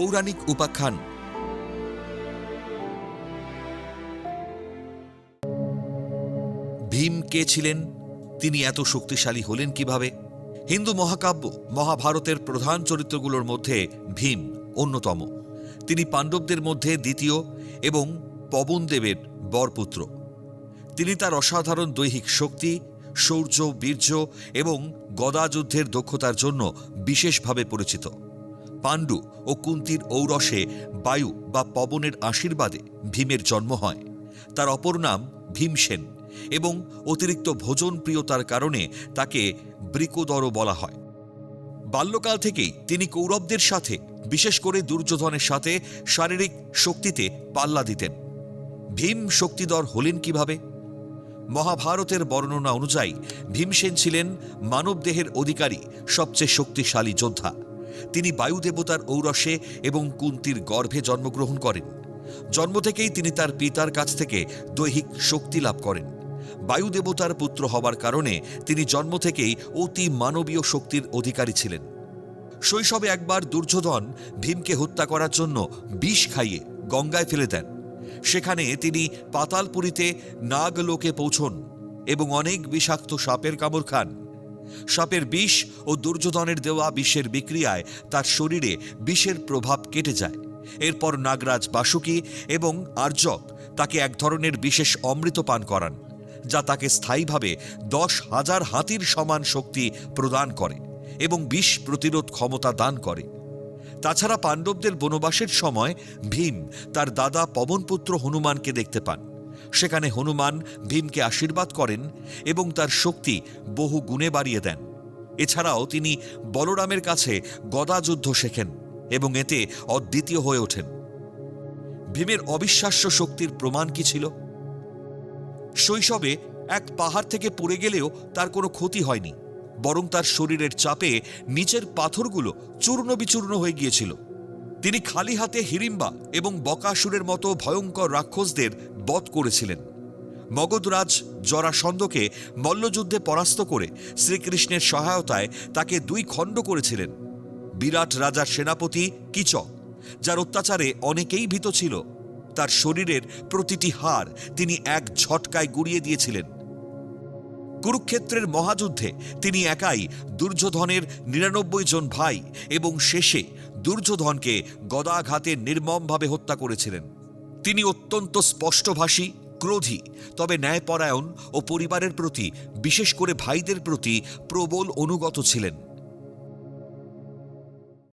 পৌরাণিক উপাখ্যান। ভীম কে ছিলেন? তিনি এত শক্তিশালী হলেন কিভাবে? হিন্দু মহাকাব্য মহাভারতের প্রধান চরিত্রগুলোর মধ্যে ভীম অন্যতম। তিনি পাণ্ডবদের মধ্যে দ্বিতীয় এবং পবনদেবের বরপুত্র। তিনি তার অসাধারণ দৈহিক শক্তি, শৌর্য, বীর্য এবং গদাযুদ্ধের দক্ষতার জন্য বিশেষভাবে পরিচিত। পাণ্ডু ও কুন্তির ঔরসে বায়ু বা পবনের আশীর্বাদে ভীমের জন্ম হয়। তার অপর নাম ভীমসেন এবং অতিরিক্ত ভোজনপ্রিয়তার কারণে তাকে বৃকোদর বলা হয়। বাল্যকাল থেকেই তিনি কৌরবদের সাথে, বিশেষ করে দুর্যোধনের সাথে শারীরিক শক্তিতে পাল্লা দিতেন। ভীম শক্তিধর হলেন কিভাবে? মহাভারতের বর্ণনা অনুযায়ী ভীমসেন ছিলেন মানবদেহের অধিকারী সবচেয়ে শক্তিশালী যোদ্ধা। তিনি বায়ুদেবতার ঔরসে এবং কুন্তির গর্ভে জন্মগ্রহণ করেন। জন্ম থেকেই তিনি তার পিতার কাছ থেকে দৈহিক শক্তি লাভ করেন। বায়ুদেবতার পুত্র হবার কারণে তিনি জন্ম থেকেই অতি মানবীয় শক্তির অধিকারী ছিলেন। শৈশবে একবার দুর্যোধন ভীমকে হত্যা করার জন্য বিষ খাইয়ে গঙ্গায় ফেলে দেন। সেখানে তিনি পাতালপুরীতে নাগলোকে পৌঁছন এবং অনেক বিষাক্ত সাপের কামড় খান। সাপের বিষ ও দুর্যোধনের দেওয়া বিষের বিক্রিয়ায় তার শরীরে বিষের প্রভাব কেটে যায়। এরপর নাগরাজ বাসুকী এবং আর্যক তাকে এক ধরনের বিশেষ অমৃত পান করান, যা তাকে স্থায়ীভাবে 10,000 হাতির সমান শক্তি প্রদান করে এবং বিষ প্রতিরোধ ক্ষমতা দান করে। তাছাড়া পাণ্ডবদের বনবাসের সময় ভীম তার দাদা পবনপুত্র হনুমানকে দেখতে পান। সেখানে হনুমান ভীমকে আশীর্বাদ করেন এবং তার শক্তি বহু গুণে বাড়িয়ে দেন। এছাড়াও তিনি বলরামের কাছে গদাযুদ্ধ শেখেন এবং এতে অদ্বিতীয় হয়ে ওঠেন। ভীমের অবিশ্বাস্য শক্তির প্রমাণ কি ছিল? শৈশবে এক পাহাড় থেকে পড়ে গেলেও তার কোনো ক্ষতি হয়নি, বরং তার শরীরের চাপে নিচের পাথরগুলো চূর্ণ বিচূর্ণ হয়ে গিয়েছিল। তিনি খালি হাতে হিড়িম্বা এবং বকাসুরের মতো ভয়ঙ্কর রাক্ষসদের বধ করেছিলেন। মগধরাজ জরাসন্ধকে মল্লযুদ্ধে পরাস্ত করে শ্রীকৃষ্ণের সহায়তায় তাকে 2 খণ্ড করেছিলেন। বিরাট রাজার সেনাপতি কীচক, যার অত্যাচারে অনেকেই ভীত ছিল, তার শরীরের প্রতিটি হাড় তিনি এক ঝটকায় গুঁড়িয়ে দিয়েছিলেন। কুরুক্ষেত্রের মহাযুদ্ধে তিনি একাই দুর্যোধনের 99 জন ভাই এবং শেষে দুর্যোধনকে গদাঘাতে নির্মমভাবে হত্যা করেছিলেন। তিনি অত্যন্ত স্পষ্টভাষী, ক্রোধী, তবে ন্যায়পরায়ণ ও পরিবারের প্রতি, বিশেষ করে ভাইদের প্রতি প্রবল অনুগত ছিলেন।